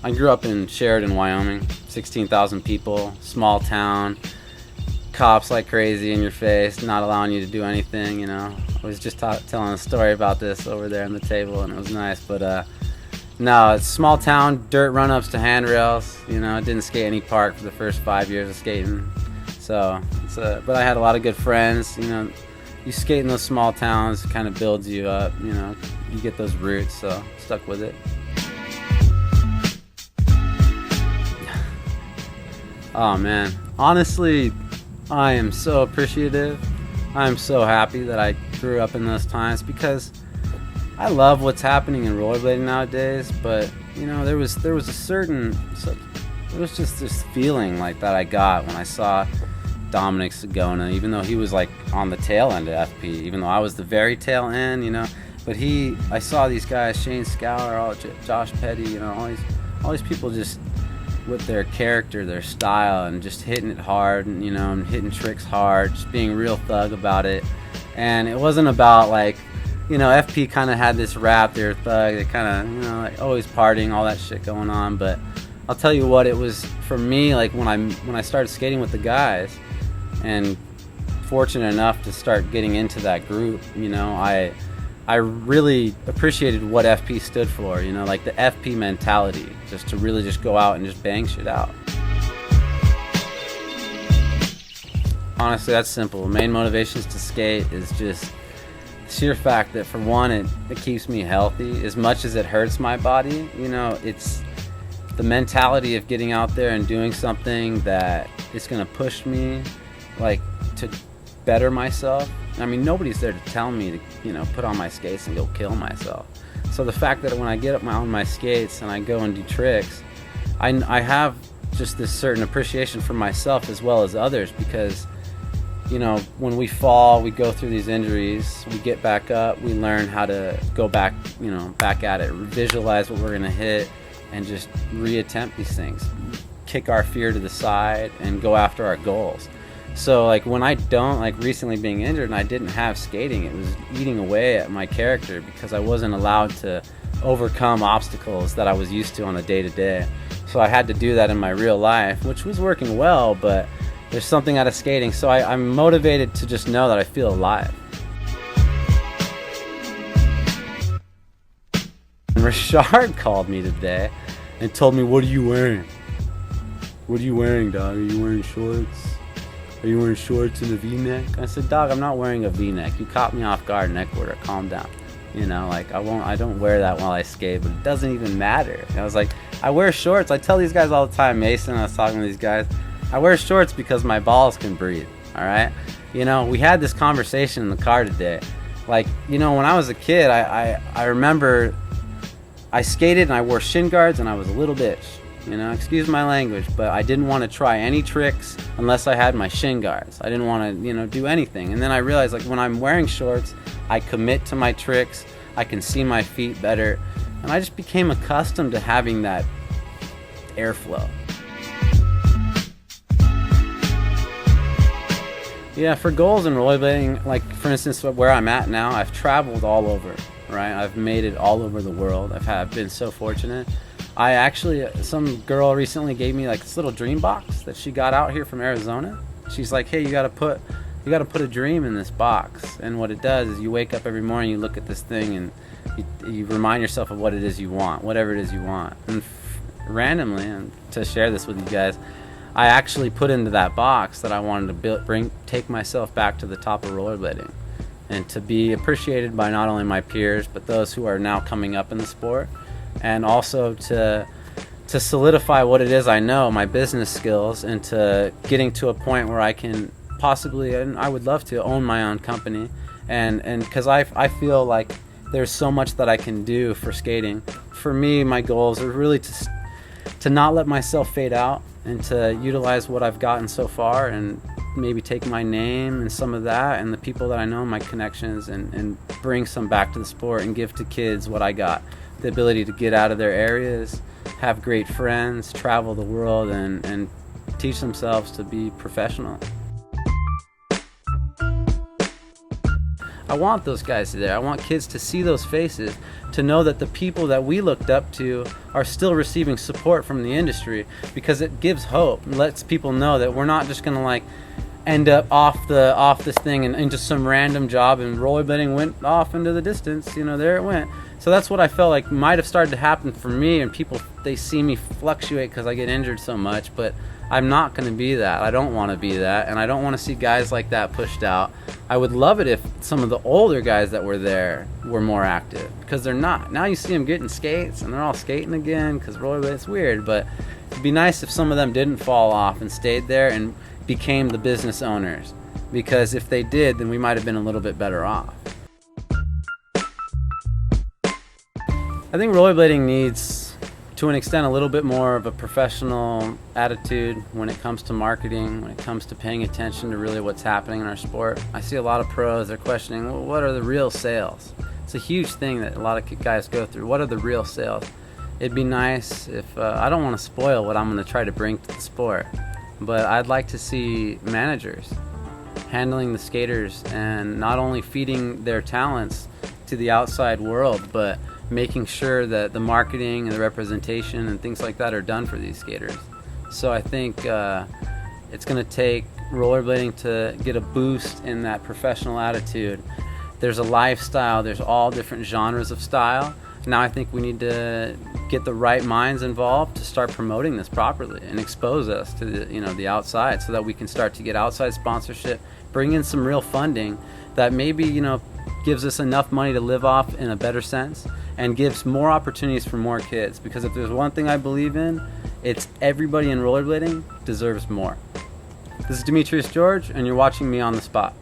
I grew up in Sheridan, Wyoming, 16,000 people, small town, cops like crazy in your face, not allowing you to do anything, you know. I was just telling a story about this over there on the table, and it was nice, but no, it's small town, dirt run-ups to handrails, you know. Didn't skate any park for the first 5 years of skating, so but I had a lot of good friends, you know. You skate in those small towns, it kind of builds you up, you know. You get those roots, so stuck with it. Oh man, honestly, I am so appreciative. I'm so happy that I grew up in those times, because I love what's happening in rollerblading nowadays, but you know, there was there was just this feeling like that I got when I saw Dominic Sagona, even though he was like on the tail end of FP, even though I was the very tail end, you know. But I saw these guys, Shane Scour, Josh Petty, you know, all these people just with their character, their style, and just hitting it hard, and you know, and hitting tricks hard, just being real thug about it. And it wasn't about like, you know, FP kind of had this rap, they're thug, they kind of, you know, like always partying, all that shit going on. But I'll tell you what, it was for me, like when I started skating with the guys, and fortunate enough to start getting into that group, you know, I really appreciated what FP stood for, you know, like the FP mentality, just to really just go out and just bang shit out. Honestly, that's simple. Main motivations to skate is just the sheer fact that, for one, it keeps me healthy. As much as it hurts my body, you know, it's the mentality of getting out there and doing something that is going to push me, like, to better myself. I mean, nobody's there to tell me to, you know, put on my skates and go kill myself. So the fact that when I get up on my skates and I go and do tricks, I have just this certain appreciation for myself as well as others, because, you know, when we fall, we go through these injuries, we get back up, we learn how to go back, you know, back at it, visualize what we're gonna hit, and just reattempt these things, kick our fear to the side, and go after our goals. So like when I don't, like recently being injured and I didn't have skating, it was eating away at my character, because I wasn't allowed to overcome obstacles that I was used to on a day-to-day. So I had to do that in my real life, which was working well, but there's something out of skating. So I'm motivated to just know that I feel alive. And Richard called me today and told me, "What are you wearing? What are you wearing, dog? Are you wearing shorts? Are you wearing shorts and a V-neck?" I said, "Dog, I'm not wearing a V-neck. You caught me off guard, neck quarter. Calm down. You know, like I don't wear that while I skate, but it doesn't even matter." And I was like, I wear shorts. I tell these guys all the time, Mason, I was talking to these guys, I wear shorts because my balls can breathe, all right? You know, we had this conversation in the car today. Like, you know, when I was a kid, I remember I skated and I wore shin guards and I was a little bitch. You know, excuse my language, but I didn't want to try any tricks unless I had my shin guards. I didn't want to, you know, do anything. And then I realized, like, when I'm wearing shorts, I commit to my tricks, I can see my feet better, and I just became accustomed to having that airflow. Yeah, for goals in rollerblading, like for instance, where I'm at now, I've traveled all over, right? I've made it all over the world. I've been so fortunate. I actually, some girl recently gave me like this little dream box that she got out here from Arizona. She's like, "Hey, you gotta put a dream in this box." And what it does is you wake up every morning, you look at this thing, and you remind yourself of what it is you want, whatever it is you want. And randomly, and to share this with you guys, I actually put into that box that I wanted to take myself back to the top of rollerblading, and to be appreciated by not only my peers, but those who are now coming up in the sport. And also to solidify what it is I know, my business skills, and to getting to a point where I can possibly, and I would love to, own my own company. And because I feel like there's so much that I can do for skating. For me, my goals are really to not let myself fade out, and to utilize what I've gotten so far, and maybe take my name and some of that and the people that I know, my connections, and bring some back to the sport and give to kids what I got. The ability to get out of their areas, have great friends, travel the world, and teach themselves to be professional. I want those guys there. I want kids to see those faces, to know that the people that we looked up to are still receiving support from the industry, because it gives hope and lets people know that we're not just gonna like end up off this thing and into some random job, and rollerblading went off into the distance. You know, there it went. So that's what I felt like might have started to happen for me, and people, they see me fluctuate because I get injured so much, but I'm not going to be that. I don't want to be that, and I don't want to see guys like that pushed out. I would love it if some of the older guys that were there were more active, because they're not. Now you see them getting skates, and they're all skating again because rollerblading, it's weird, but it'd be nice if some of them didn't fall off and stayed there and became the business owners, because if they did, then we might have been a little bit better off. I think rollerblading needs, to an extent, a little bit more of a professional attitude when it comes to marketing, when it comes to paying attention to really what's happening in our sport. I see a lot of pros, they're questioning, well, what are the real sales? It's a huge thing that a lot of guys go through. What are the real sales? It'd be nice if, I don't want to spoil what I'm going to try to bring to the sport, but I'd like to see managers handling the skaters and not only feeding their talents to the outside world, but making sure that the marketing and the representation and things like that are done for these skaters. So I think it's going to take rollerblading to get a boost in that professional attitude. There's a lifestyle, there's all different genres of style. Now I think we need to get the right minds involved to start promoting this properly and expose us to the outside, so that we can start to get outside sponsorship, bring in some real funding that maybe gives us enough money to live off in a better sense, and gives more opportunities for more kids. Because if there's one thing I believe in, it's everybody in rollerblading deserves more. This is Demetrios George, and you're watching Me on the Spot.